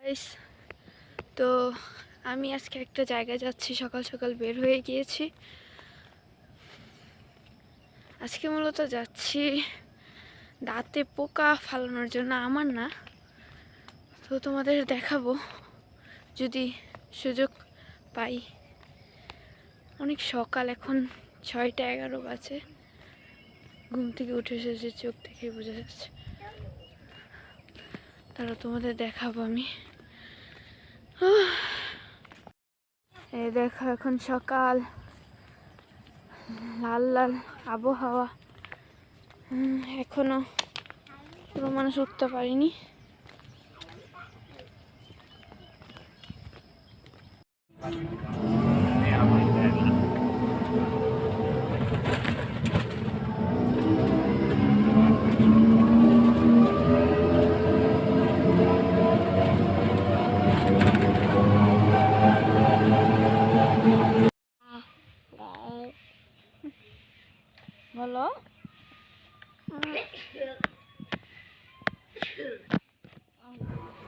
Guys, তো আমি আজকে একটা জায়গায় যাচ্ছি। সকাল সকাল বের হয়ে গিয়েছি। আজকে মূলত যাচ্ছি দাঁতে পোকা ফালানোর জন্য, আমার না, তো তোমাদের দেখাবো যদি সুযোগ পাই। অনেক সকাল, এখন 6:11 বাজে। ঘুম থেকে উঠে এসেছে, চোখ দেখে বোঝা যাচ্ছে। তারা তোমাদের দেখাবো আমি। এই দেখো, এখন সকাল, লাল লাল আবহাওয়া। এখনো পুরো মানুষ উঠতে পারিনি। বলো,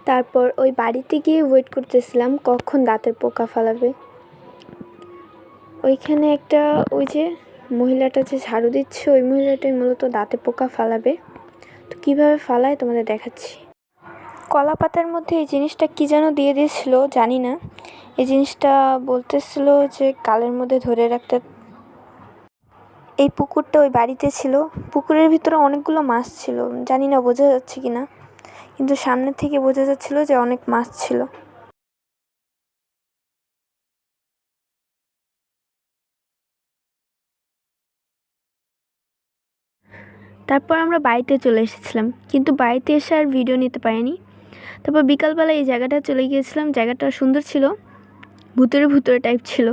তারপর ওই বাড়িতে গিয়ে ওয়েট করতেছিলাম কখন দাঁতের পোকা ফালাবে। ওইখানে একটা, ওই যে মহিলাটা যে ঝাড়ু দিচ্ছে, ওই মহিলাটাই মূলত দাঁতে পোকা ফালাবে। তো কীভাবে ফালায় তোমাদের দেখাচ্ছি। কলা পাতার মধ্যে এই জিনিসটা কী যেন দিয়ে দিয়েছিল, জানি না। এই জিনিসটা বলতেছিল যে গালের মধ্যে ধরে রাখতে। এই পুকুরটা ওই বাড়িতে ছিল। পুকুরের ভিতরে অনেকগুলো মাছ ছিল, জানি না বোঝা যাচ্ছে কি না, কিন্তু সামনে থেকে বোঝা যাচ্ছিল যে অনেক মাছ ছিল। তারপর আমরা বাড়িতে চলে এসেছিলাম, কিন্তু বাড়িতে এসে আর ভিডিও নিতে পারিনি। তারপর বিকালবেলা এই জায়গাটা চলে গিয়েছিলাম। জায়গাটা সুন্দর ছিল, ভুতুরে ভুতুরে টাইপ ছিল।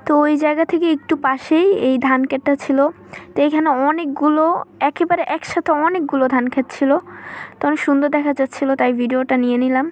তো ওই জায়গা থেকে একটু পাশেই এই ধান ক্ষেতটা ছিল। তো এখানে অনেকগুলো, একেবারে একসাথে অনেকগুলো ধান ক্ষেত ছিল। তো অনেক সুন্দর দেখা যাচ্ছিলো, তাই ভিডিওটা নিয়ে নিলাম।